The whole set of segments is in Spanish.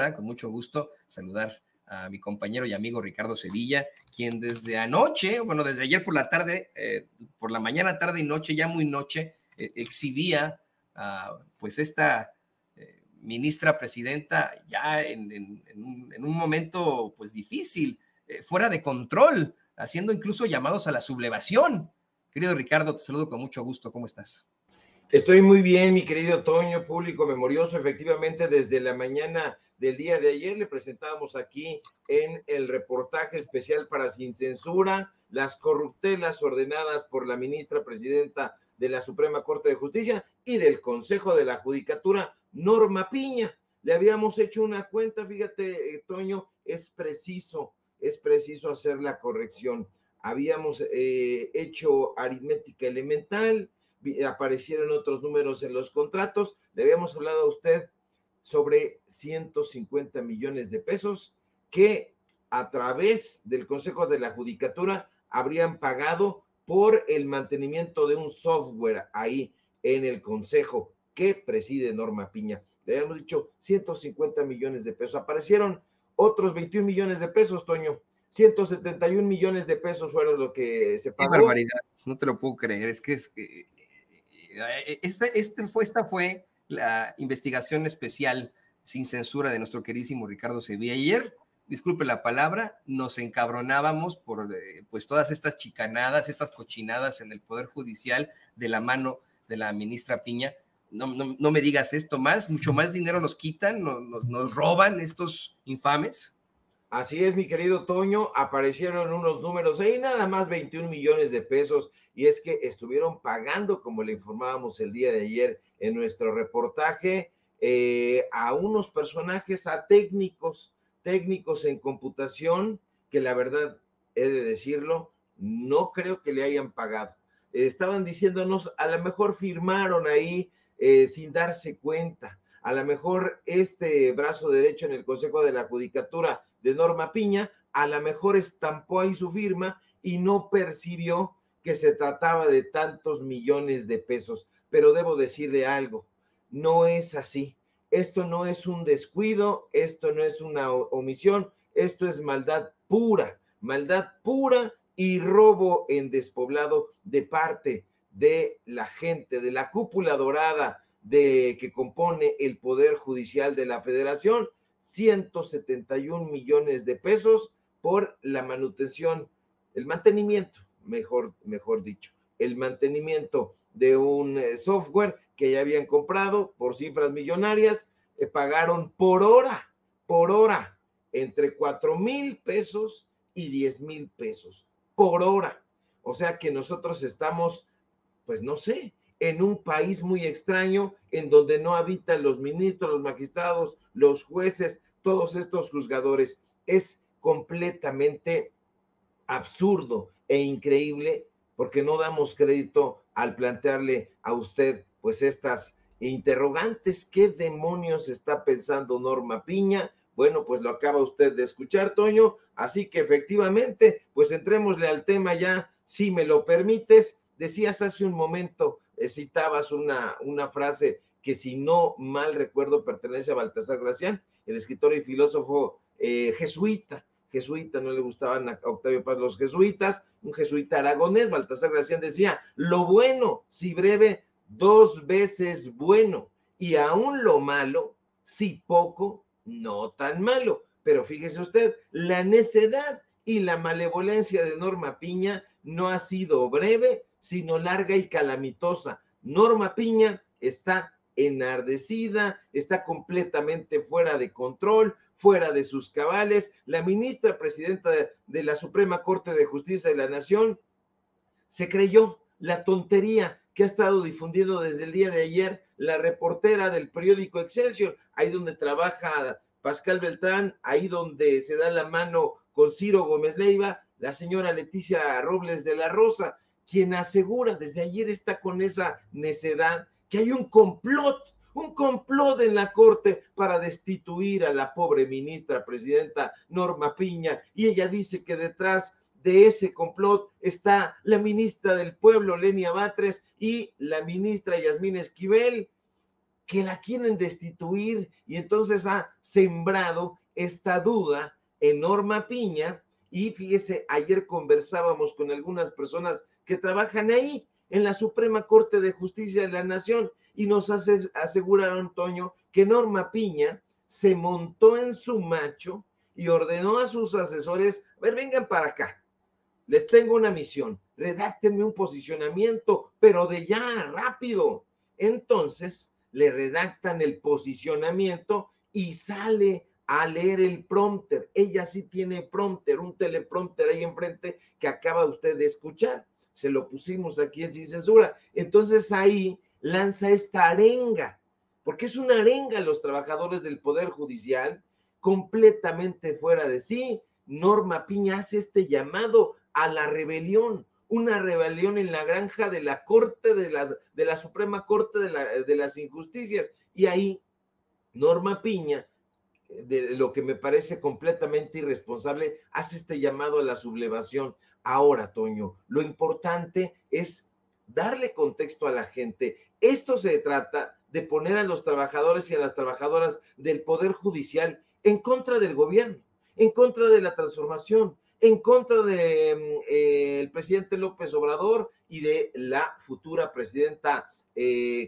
ahora, con mucho gusto, saludar a mi compañero y amigo Ricardo Sevilla, quien desde anoche, bueno, desde ayer por la tarde, por la mañana, tarde y noche, ya muy noche, exhibía pues esta ministra presidenta ya en un momento pues difícil, fuera de control, haciendo incluso llamados a la sublevación. Querido Ricardo, te saludo con mucho gusto. ¿Cómo estás? Estoy muy bien, mi querido Toño, público memorioso. Efectivamente, desde la mañana del día de ayer le presentábamos aquí en el reportaje especial para Sin Censura las corruptelas ordenadas por la ministra presidenta de la Suprema Corte de Justicia y del Consejo de la Judicatura, Norma Piña. Le habíamos hecho una cuenta, fíjate, Toño, es preciso hacer la corrección. Habíamos hecho aritmética elemental, aparecieron otros números en los contratos. Le habíamos hablado a usted sobre 150 millones de pesos que a través del Consejo de la Judicatura habrían pagado por el mantenimiento de un software ahí en el Consejo que preside Norma Piña. Le habíamos dicho 150 millones de pesos. Aparecieron otros 21 millones de pesos, Toño. 171 millones de pesos fueron lo que se pagó. Qué barbaridad, no te lo puedo creer. Es que esta fue la investigación especial sin censura de nuestro queridísimo Ricardo Sevilla. Ayer, disculpe la palabra, nos encabronábamos por pues todas estas chicanadas, estas cochinadas en el Poder Judicial de la mano de la ministra Piña. No me digas esto más, mucho más dinero nos quitan, nos roban estos infames. Así es, mi querido Toño, aparecieron unos números ahí, nada más 21 millones de pesos, y es que estuvieron pagando, como le informábamos el día de ayer en nuestro reportaje, a unos personajes, a técnicos en computación, que la verdad, he de decirlo, no creo que le hayan pagado. Estaban diciéndonos, a lo mejor firmaron ahí sin darse cuenta, a lo mejor este brazo derecho en el Consejo de la Judicatura de Norma Piña, a lo mejor estampó ahí su firma y no percibió que se trataba de tantos millones de pesos. Pero debo decirle algo, no es así. Esto no es un descuido, esto no es una omisión, esto es maldad pura y robo en despoblado de parte de la gente, de la cúpula dorada que compone el Poder Judicial de la Federación. 171 millones de pesos por la manutención, el mantenimiento, mejor dicho, el mantenimiento de un software que ya habían comprado por cifras millonarias. Pagaron por hora, entre 4,000 pesos y 10,000 pesos por hora. O sea que nosotros estamos, pues no sé, en un país muy extraño, en donde no habitan los ministros, los magistrados, los jueces, todos estos juzgadores. Es completamente absurdo e increíble, porque no damos crédito al plantearle a usted pues estas interrogantes. ¿Qué demonios está pensando Norma Piña? Bueno, pues lo acaba usted de escuchar, Toño, así que efectivamente, pues entrémosle al tema ya, si me lo permites. Decías hace un momento, citabas una frase que, si no mal recuerdo, pertenece a Baltasar Gracián, el escritor y filósofo jesuita, no le gustaban a Octavio Paz los jesuitas, un jesuita aragonés. Baltasar Gracián decía, lo bueno, si breve, 2 veces bueno, y aún lo malo, si poco, no tan malo. Pero fíjese usted, la necedad y la malevolencia de Norma Piña no ha sido breve, sino larga y calamitosa. Norma Piña está enardecida, está completamente fuera de control, fuera de sus cabales. La ministra presidenta de la Suprema Corte de Justicia de la Nación se creyó la tontería que ha estado difundiendo desde el día de ayer la reportera del periódico Excelsior, ahí donde trabaja Pascal Beltrán, ahí donde se da la mano con Ciro Gómez Leiva, la señora Leticia Robles de la Rosa, quien asegura, desde ayer está con esa necedad, que hay un complot en la Corte para destituir a la pobre ministra presidenta Norma Piña, y ella dice que detrás de ese complot está la ministra del Pueblo, Lenia Batres, y la ministra Yasmín Esquivel. que la quieren destituir, y entonces ha sembrado esta duda en Norma Piña. Y fíjese, ayer conversábamos con algunas personas que trabajan ahí en la Suprema Corte de Justicia de la Nación y nos aseguraron, Toño, que Norma Piña se montó en su macho y ordenó a sus asesores: a ver, vengan para acá, les tengo una misión, redáctenme un posicionamiento, pero de ya, rápido. Entonces le redactan el posicionamiento y sale a leer el prompter. Ella sí tiene prompter, un teleprompter ahí enfrente que acaba usted de escuchar. Se lo pusimos aquí en Sin Censura. Entonces ahí lanza esta arenga, porque es una arenga a los trabajadores del Poder Judicial, completamente fuera de sí. Norma Piña hace este llamado a la rebelión, una rebelión en la granja de la Corte, de la Suprema Corte de las Injusticias. Y ahí Norma Piña, de lo que me parece completamente irresponsable, hace este llamado a la sublevación. Ahora, Toño, lo importante es darle contexto a la gente. Esto se trata de poner a los trabajadores y a las trabajadoras del Poder Judicial en contra del gobierno, en contra de la transformación, en contra de el presidente López Obrador y de la futura presidenta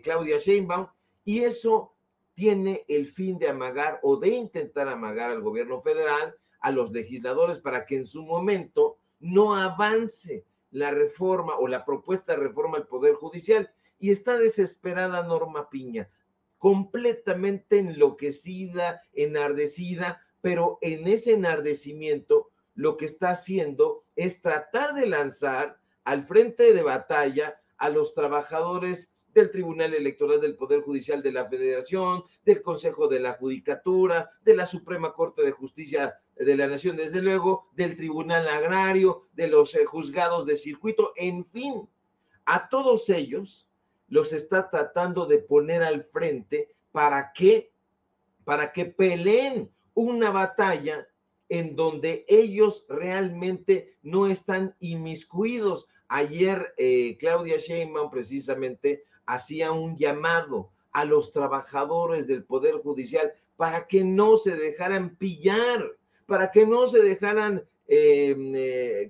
Claudia Sheinbaum, y eso tiene el fin de amagar o de intentar amagar al gobierno federal, a los legisladores, para que en su momento no avance la reforma o la propuesta de reforma al Poder Judicial. Y está desesperada Norma Piña, completamente enloquecida, enardecida, pero en ese enardecimiento lo que está haciendo es tratar de lanzar al frente de batalla a los trabajadores del Tribunal Electoral del Poder Judicial de la Federación, del Consejo de la Judicatura, de la Suprema Corte de Justicia de la Nación, desde luego, del Tribunal Agrario, de los juzgados de circuito, en fin, a todos ellos los está tratando de poner al frente para que peleen una batalla en donde ellos realmente no están inmiscuidos. Ayer Claudia Sheinbaum precisamente hacía un llamado a los trabajadores del Poder Judicial para que no se dejaran pillar, para que no se dejaran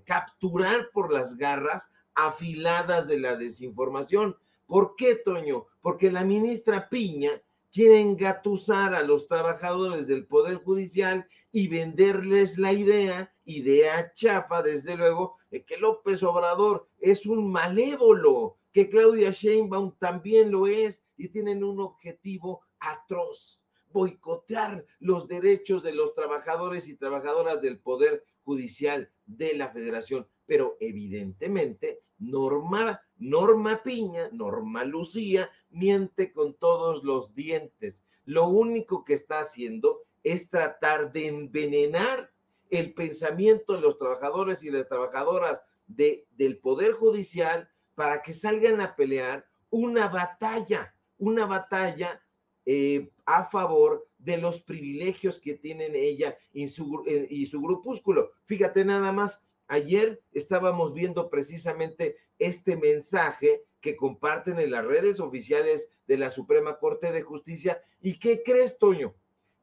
capturar por las garras afiladas de la desinformación. ¿Por qué, Toño? Porque la ministra Piña quiere engatusar a los trabajadores del Poder Judicial y venderles la idea chafa, desde luego, de que López Obrador es un malévolo, que Claudia Sheinbaum también lo es, y tienen un objetivo atroz: boicotear los derechos de los trabajadores y trabajadoras del Poder Judicial de la Federación. Pero evidentemente Norma Piña, Norma Lucía, miente con todos los dientes. Lo único que está haciendo es tratar de envenenar el pensamiento de los trabajadores y las trabajadoras del Poder Judicial para que salgan a pelear una batalla a favor de los privilegios que tienen ella y su grupúsculo. Fíjate nada más, ayer estábamos viendo precisamente este mensaje que comparten en las redes oficiales de la Suprema Corte de Justicia. ¿Y qué crees, Toño?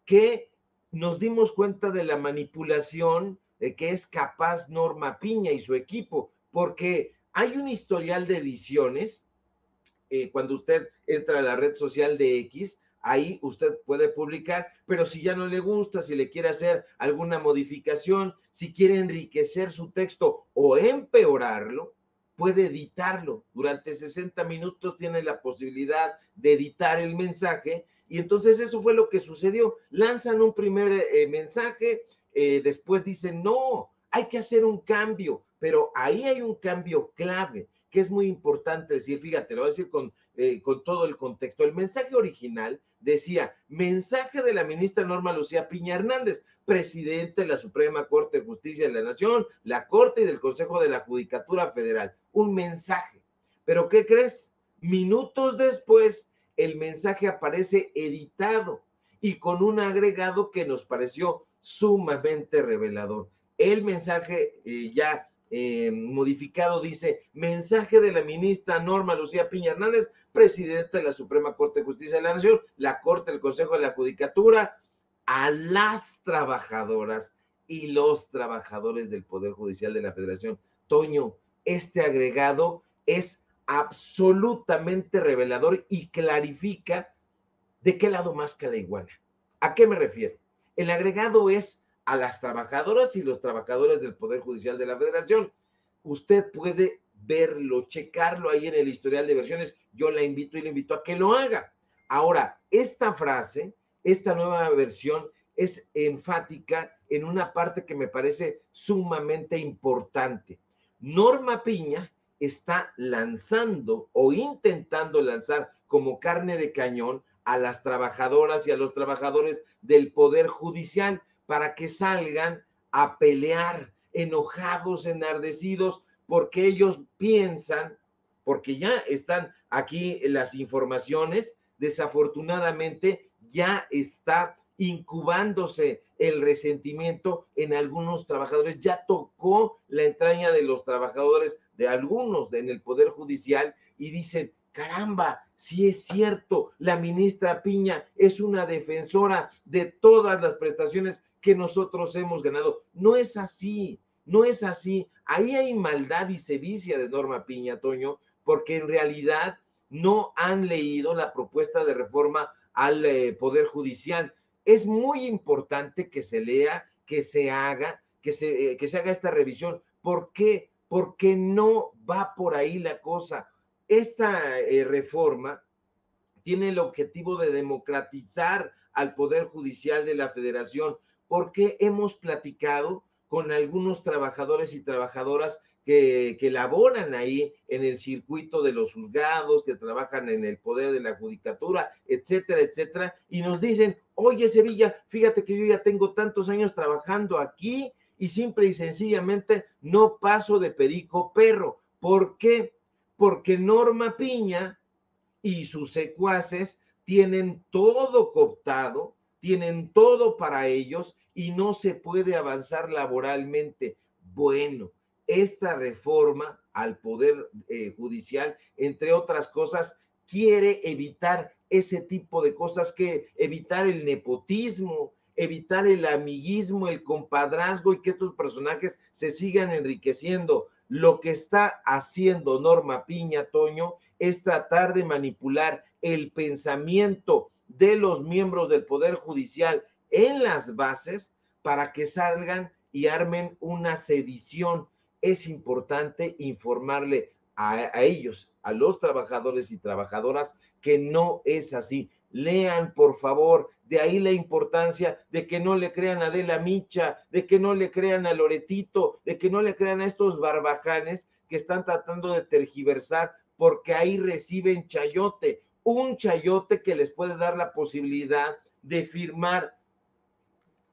Que nos dimos cuenta de la manipulación que es capaz Norma Piña y su equipo, porque hay un historial de ediciones. Cuando usted entra a la red social de X, ahí usted puede publicar, pero si ya no le gusta, si le quiere hacer alguna modificación, si quiere enriquecer su texto o empeorarlo, puede editarlo. Durante 60 minutos tiene la posibilidad de editar el mensaje, y entonces eso fue lo que sucedió. Lanzan un primer mensaje, después dicen, no, hay que hacer un cambio, pero ahí hay un cambio clave que es muy importante decir. Fíjate, lo voy a decir con todo el contexto. El mensaje original decía: mensaje de la ministra Norma Lucía Piña Hernández, presidente de la Suprema Corte de Justicia de la Nación, la Corte y del Consejo de la Judicatura Federal. Un mensaje. ¿Pero qué crees? Minutos después, el mensaje aparece editado y con un agregado que nos pareció sumamente revelador. El mensaje ya modificado, dice: mensaje de la ministra Norma Lucía Piña Hernández, presidenta de la Suprema Corte de Justicia de la Nación, la Corte del Consejo de la Judicatura, a las trabajadoras y los trabajadores del Poder Judicial de la Federación. Toño, este agregado es absolutamente revelador y clarifica de qué lado masca la iguana. ¿A qué me refiero? El agregado es a las trabajadoras y los trabajadores del Poder Judicial de la Federación. Usted puede verlo, checarlo ahí en el historial de versiones. Yo la invito y le invito a que lo haga. Ahora, esta frase, esta nueva versión es enfática en una parte que me parece sumamente importante. Norma Piña está lanzando o intentando lanzar como carne de cañón a las trabajadoras y a los trabajadores del Poder Judicial para que salgan a pelear enojados, enardecidos, porque ellos piensan, porque ya están aquí las informaciones, desafortunadamente ya está incubándose el resentimiento en algunos trabajadores, ya tocó la entraña de los trabajadores, de algunos en el Poder Judicial, y dicen: caramba, sí es cierto, la ministra Piña es una defensora de todas las prestaciones que nosotros hemos ganado. No es así, no es así. Ahí hay maldad y sevicia de Norma Piña, Toño, porque en realidad no han leído la propuesta de reforma al Poder Judicial. Es muy importante que se lea, que se haga esta revisión. ¿Por qué? Porque no va por ahí la cosa. Esta reforma tiene el objetivo de democratizar al Poder Judicial de la Federación, porque hemos platicado con algunos trabajadores y trabajadoras que laboran ahí en el circuito de los juzgados, que trabajan en el poder de la judicatura, etcétera, etcétera, y nos dicen: oye, Sevilla, fíjate que yo ya tengo tantos años trabajando aquí y simple y sencillamente no paso de perico perro. ¿Por qué? Porque Norma Piña y sus secuaces tienen todo cooptado, tienen todo para ellos y no se puede avanzar laboralmente. Bueno, esta reforma al Poder Judicial, entre otras cosas, quiere evitar ese tipo de cosas, que evitar el nepotismo, evitar el amiguismo, el compadrazgo, y que estos personajes se sigan enriqueciendo. Lo que está haciendo Norma Piña, Toño, es tratar de manipular el pensamiento de los miembros del Poder Judicial en las bases para que salgan y armen una sedición. Es importante informarle a ellos, a los trabajadores y trabajadoras, que no es así. Lean, por favor. De ahí la importancia de que no le crean a Adela Micha, de que no le crean a Loretito, de que no le crean a estos barbajanes que están tratando de tergiversar, porque ahí reciben chayote, un chayote que les puede dar la posibilidad de firmar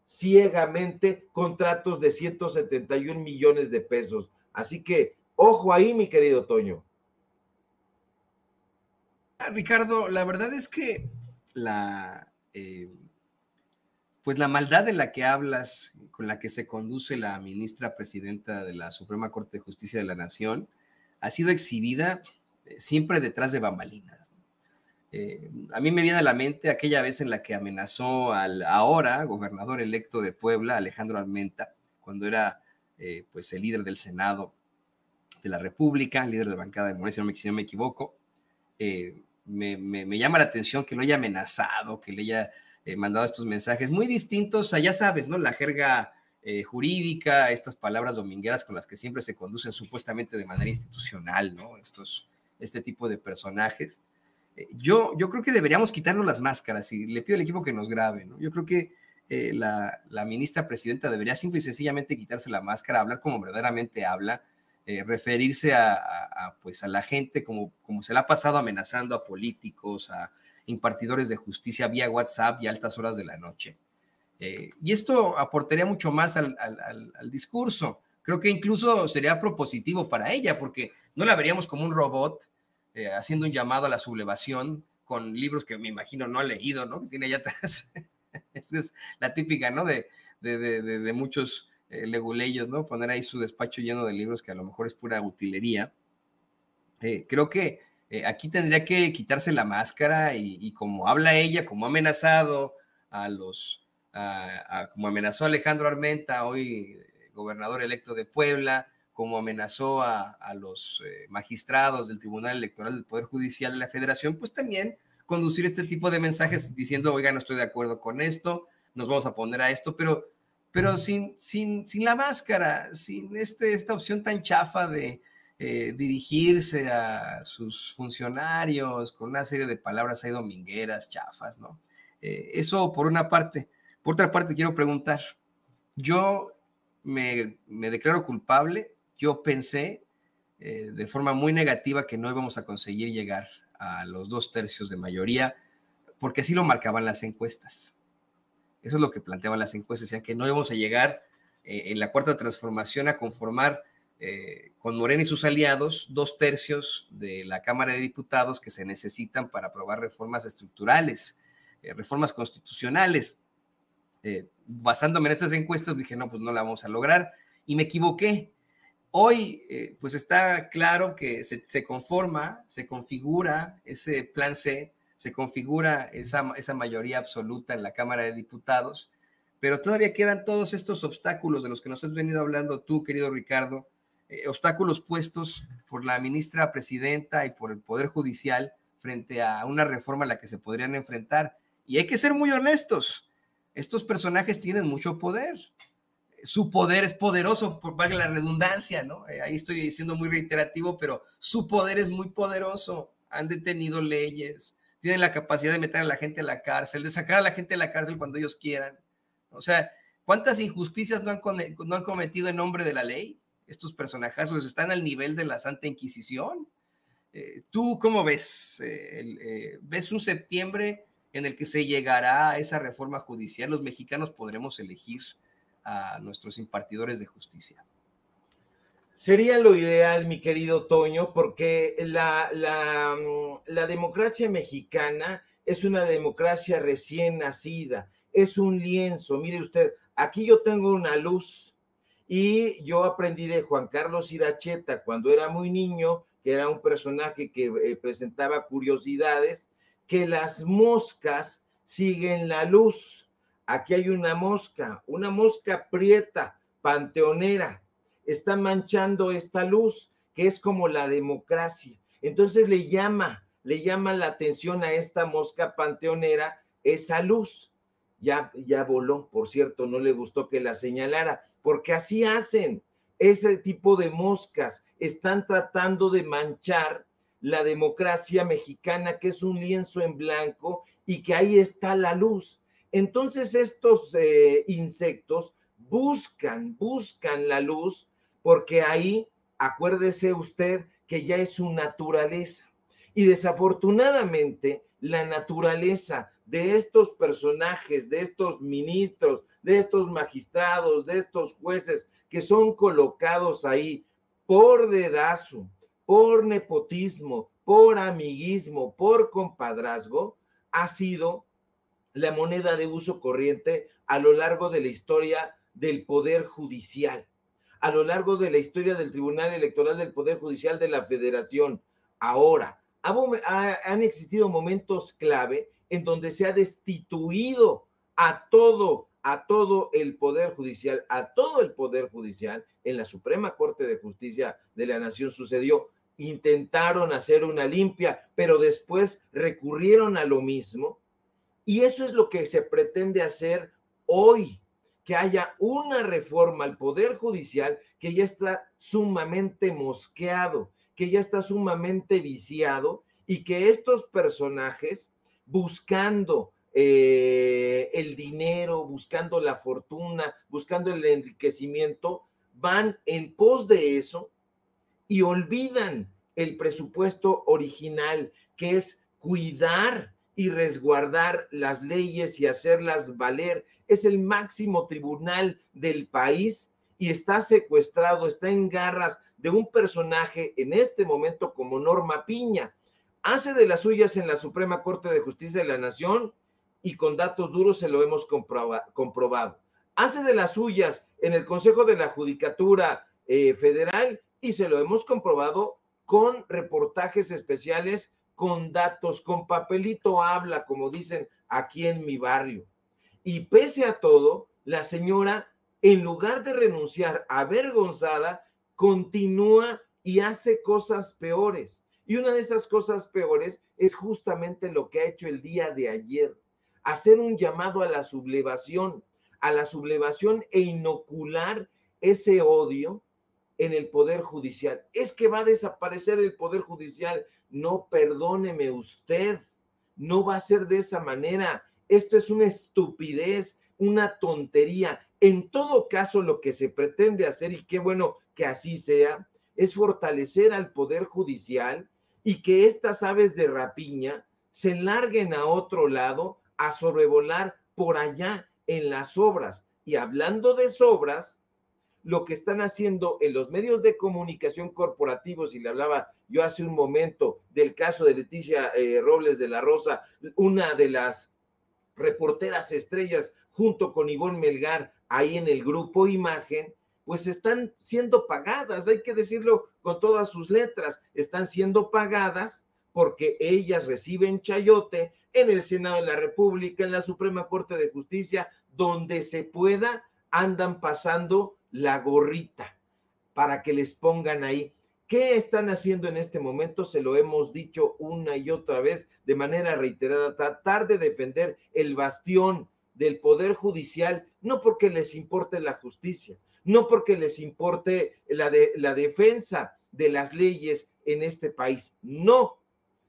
ciegamente contratos de 171 millones de pesos. Así que, ojo ahí, mi querido Toño. Ricardo, la verdad es que pues la maldad de la que hablas, con la que se conduce la ministra presidenta de la Suprema Corte de Justicia de la Nación, ha sido exhibida siempre detrás de bambalinas. A mí me viene a la mente aquella vez en la que amenazó al ahora gobernador electo de Puebla, Alejandro Armenta, cuando era pues el líder del Senado de la República, líder de bancada de Morena, si no me equivoco. Me llama la atención que lo haya amenazado, que le haya mandado estos mensajes muy distintos a, ya sabes, ¿no? La jerga jurídica, estas palabras domingueras con las que siempre se conducen supuestamente de manera institucional, ¿no? Este tipo de personajes. Yo creo que deberíamos quitarnos las máscaras y le pido al equipo que nos grabe, ¿no? Yo creo que la ministra presidenta debería simple y sencillamente quitarse la máscara, hablar como verdaderamente habla, referirse pues a la gente como se la ha pasado amenazando a políticos, a impartidores de justicia vía WhatsApp y a altas horas de la noche. Y esto aportaría mucho más al discurso. Creo que incluso sería propositivo para ella, porque no la veríamos como un robot haciendo un llamado a la sublevación con libros que me imagino no ha leído, ¿no? Que tiene ya atrás. Es la típica, ¿no? De muchos leguleyos, ¿no? Poner ahí su despacho lleno de libros que a lo mejor es pura utilería. Creo que aquí tendría que quitarse la máscara y como habla ella, como ha amenazado como amenazó a Alejandro Armenta, hoy gobernador electo de Puebla, como amenazó a los magistrados del Tribunal Electoral del Poder Judicial de la Federación, pues también conducir este tipo de mensajes diciendo, oiga, no estoy de acuerdo con esto, nos vamos a poner a esto, pero sin la máscara, sin esta opción tan chafa de dirigirse a sus funcionarios con una serie de palabras ahí domingueras, chafas, ¿no? Eso por una parte. Por otra parte, quiero preguntar, yo me declaro culpable, yo pensé de forma muy negativa que no íbamos a conseguir llegar a los 2/3 de mayoría, porque así lo marcaban las encuestas. Eso es lo que planteaban las encuestas, decían que no íbamos a llegar en la cuarta transformación a conformar con Morena y sus aliados 2/3 de la Cámara de Diputados que se necesitan para aprobar reformas estructurales, reformas constitucionales. Basándome en esas encuestas dije, no, pues no la vamos a lograr y me equivoqué. Hoy, pues está claro que se configura ese plan C, se configura esa mayoría absoluta en la Cámara de Diputados, pero todavía quedan todos estos obstáculos de los que nos has venido hablando tú, querido Ricardo, obstáculos puestos por la ministra presidenta y por el Poder Judicial frente a una reforma a la que se podrían enfrentar. Y hay que ser muy honestos, estos personajes tienen mucho poder. Su poder es poderoso, por valga la redundancia, ¿no? Ahí estoy siendo muy reiterativo, pero su poder es muy poderoso. Han detenido leyes, tienen la capacidad de meter a la gente a la cárcel, de sacar a la gente a la cárcel cuando ellos quieran. O sea, ¿cuántas injusticias no han cometido en nombre de la ley? Estos personajazos están al nivel de la Santa Inquisición. ¿Tú cómo ves? ¿Ves un septiembre en el que se llegará a esa reforma judicial? ¿Los mexicanos podremos elegir a nuestros impartidores de justicia? Sería lo ideal, mi querido Toño, porque la democracia mexicana es una democracia recién nacida, es un lienzo. Mire usted, aquí yo tengo una luz y yo aprendí de Juan Carlos Iracheta cuando era muy niño, que era un personaje que presentaba curiosidades, que las moscas siguen la luz. Aquí hay una mosca prieta, panteonera, está manchando esta luz, que es como la democracia. Entonces le llama la atención a esta mosca panteonera esa luz. Ya voló, por cierto, no le gustó que la señalara, porque así hacen. Ese tipo de moscas están tratando de manchar la democracia mexicana, que es un lienzo en blanco y que ahí está la luz. Entonces estos insectos buscan la luz, porque ahí, acuérdese usted que ya es su naturaleza. Y desafortunadamente, la naturaleza de estos personajes, de estos ministros, de estos magistrados, de estos jueces que son colocados ahí por dedazo, por nepotismo, por amiguismo, por compadrazgo, ha sido la moneda de uso corriente a lo largo de la historia del Poder Judicial, a lo largo de la historia del Tribunal Electoral del Poder Judicial de la Federación. Ahora, han existido momentos clave en donde se ha destituido a todo el Poder Judicial, en la Suprema Corte de Justicia de la Nación sucedió. Intentaron hacer una limpia, pero después recurrieron a lo mismo. Y eso es lo que se pretende hacer hoy, que haya una reforma al Poder Judicial que ya está sumamente mosqueado, que ya está sumamente viciado, y que estos personajes, buscando el dinero, buscando la fortuna, buscando el enriquecimiento, van en pos de eso y olvidan el presupuesto original, que es cuidar y resguardar las leyes y hacerlas valer. Es el máximo tribunal del país y está secuestrado, está en garras de un personaje en este momento como Norma Piña. Hace de las suyas en la Suprema Corte de Justicia de la Nación y con datos duros se lo hemos comprobado. hace de las suyas en el Consejo de la Judicatura Federal, y se lo hemos comprobado con reportajes especiales, con datos, con papelito habla, como dicen aquí en mi barrio. Y pese a todo, la señora, en lugar de renunciar avergonzada, continúa y hace cosas peores. Y una de esas cosas peores es justamente lo que ha hecho el día de ayer, hacer un llamado a la sublevación e inocular ese odio en el Poder Judicial. Es que va a desaparecer el Poder Judicial. No, perdóneme usted, no va a ser de esa manera. Esto es una estupidez, una tontería. En todo caso, lo que se pretende hacer, y qué bueno que así sea, es fortalecer al Poder Judicial y que estas aves de rapiña se larguen a otro lado a sobrevolar por allá en las obras. Y hablando de sobras, lo que están haciendo en los medios de comunicación corporativos, y le hablaba yo hace un momento del caso de Leticia Robles de la Rosa, una de las reporteras estrellas junto con Ivonne Melgar ahí en el grupo Imagen, pues están siendo pagadas, hay que decirlo con todas sus letras, están siendo pagadas porque ellas reciben chayote en el Senado de la República, en la Suprema Corte de Justicia, donde se pueda, andan pasando la gorrita para que les pongan ahí. ¿Qué están haciendo en este momento? Se lo hemos dicho una y otra vez de manera reiterada, tratar de defender el bastión del Poder Judicial, no porque les importe la justicia, no porque les importe la defensa de las leyes en este país, no,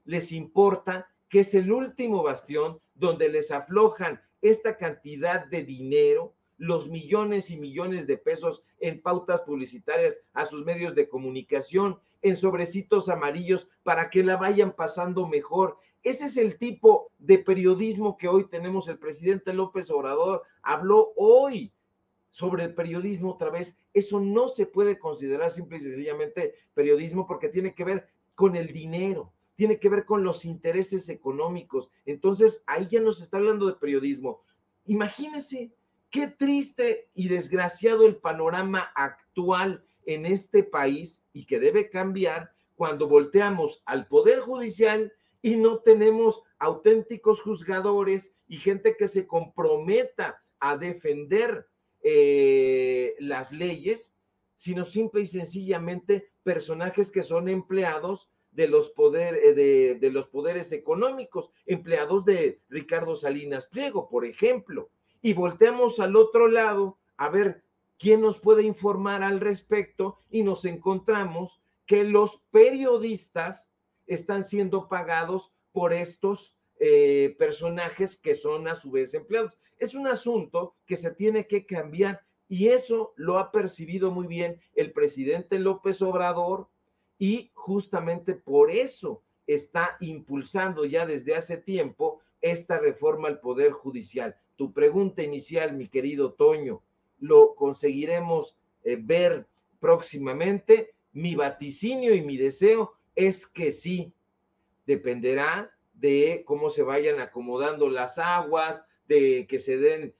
les importa que es el último bastión donde les aflojan esta cantidad de dinero, los millones y millones de pesos en pautas publicitarias a sus medios de comunicación, en sobrecitos amarillos para que la vayan pasando mejor. Ese es el tipo de periodismo que hoy tenemos. El presidente López Obrador habló hoy sobre el periodismo otra vez. Eso no se puede considerar simple y sencillamente periodismo porque tiene que ver con el dinero, tiene que ver con los intereses económicos. Entonces, ahí ya nos está hablando de periodismo. Imagínense qué triste y desgraciado el panorama actual en este país, y que debe cambiar cuando volteamos al Poder Judicial y no tenemos auténticos juzgadores y gente que se comprometa a defender las leyes, sino simple y sencillamente personajes que son empleados de los poderes económicos, empleados de Ricardo Salinas Pliego, por ejemplo. Y volteamos al otro lado a ver quién nos puede informar al respecto, y nos encontramos que los periodistas están siendo pagados por estos personajes que son a su vez empleados. Es un asunto que se tiene que cambiar, y eso lo ha percibido muy bien el presidente López Obrador, y justamente por eso está impulsando ya desde hace tiempo esta reforma al Poder Judicial. Tu pregunta inicial, mi querido Toño, ¿lo conseguiremos ver próximamente? Mi vaticinio y mi deseo es que sí. Dependerá de cómo se vayan acomodando las aguas, de que se den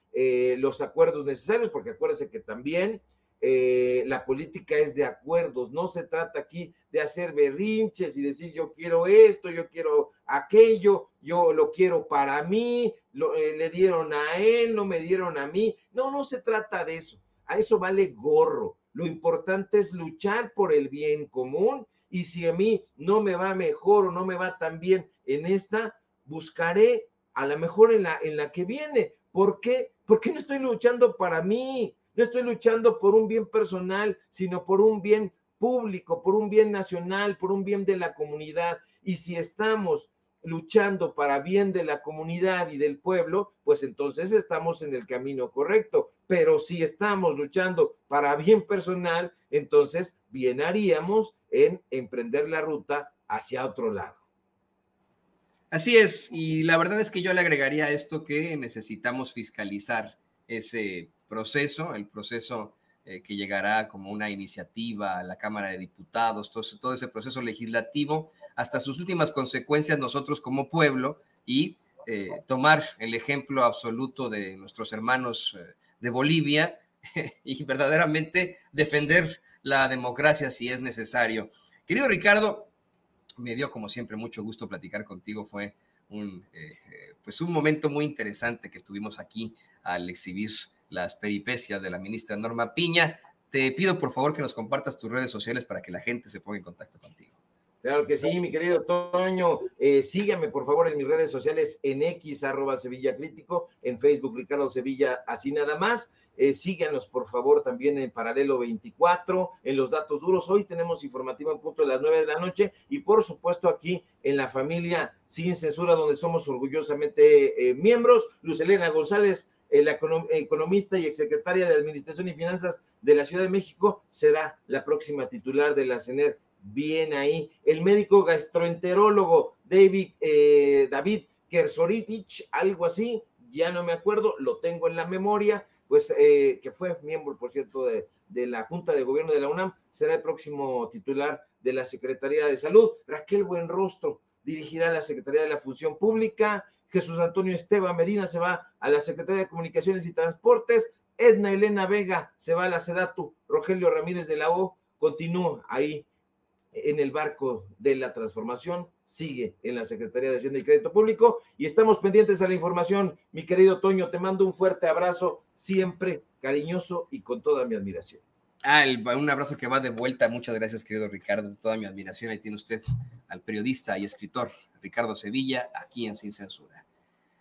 los acuerdos necesarios, porque acuérdense que también la política es de acuerdos. No se trata aquí de hacer berrinches y decir yo quiero esto, yo quiero aquello, yo lo quiero para mí, le dieron a él, no me dieron a mí. No, no se trata de eso. A eso vale gorro. Lo importante es luchar por el bien común, y si a mí no me va mejor o no me va tan bien en esta, buscaré a lo mejor en la que viene. ¿Por qué? Porque no estoy luchando para mí, no estoy luchando por un bien personal, sino por un bien público, por un bien nacional, por un bien de la comunidad. Y si estamos luchando para bien de la comunidad y del pueblo, pues entonces estamos en el camino correcto. Pero si estamos luchando para bien personal, entonces bien haríamos en emprender la ruta hacia otro lado. Así es, y la verdad es que yo le agregaría a esto que necesitamos fiscalizar ese proceso, el proceso que llegará como una iniciativa a la Cámara de Diputados, todo ese proceso legislativo, hasta sus últimas consecuencias nosotros como pueblo, y tomar el ejemplo absoluto de nuestros hermanos de Bolivia y verdaderamente defender la democracia si es necesario. Querido Ricardo, me dio como siempre mucho gusto platicar contigo, fue pues un momento muy interesante que estuvimos aquí al exhibir las peripecias de la ministra Norma Piña. Te pido por favor que nos compartas tus redes sociales para que la gente se ponga en contacto contigo. Claro que sí, mi querido Toño. Síganme, por favor, en mis redes sociales, en X, @Sevilla Crítico, en Facebook, Ricardo Sevilla, así nada más. Síganos, por favor, también en Paralelo 24, en Los Datos Duros. Hoy tenemos informativo en punto de las 9 de la noche y, por supuesto, aquí en La Familia Sin Censura, donde somos orgullosamente miembros. Luz Helena González, la economista y exsecretaria de Administración y Finanzas de la Ciudad de México, será la próxima titular de la CENER. Bien ahí. El médico gastroenterólogo David Kersorivich, algo así, ya no me acuerdo, lo tengo en la memoria, pues que fue miembro, por cierto, de la Junta de Gobierno de la UNAM, será el próximo titular de la Secretaría de Salud. Raquel Buenrostro dirigirá la Secretaría de la Función Pública. Jesús Antonio Esteban Medina se va a la Secretaría de Comunicaciones y Transportes. Edna Elena Vega se va a la SEDATU. Rogelio Ramírez de la O continúa ahí en el barco de la transformación, sigue en la Secretaría de Hacienda y Crédito Público y estamos pendientes a la información. Mi querido Toño, te mando un fuerte abrazo, siempre cariñoso y con toda mi admiración. Un abrazo que va de vuelta. Muchas gracias, querido Ricardo, toda mi admiración. Ahí tiene usted al periodista y escritor Ricardo Sevilla, aquí en Sin Censura.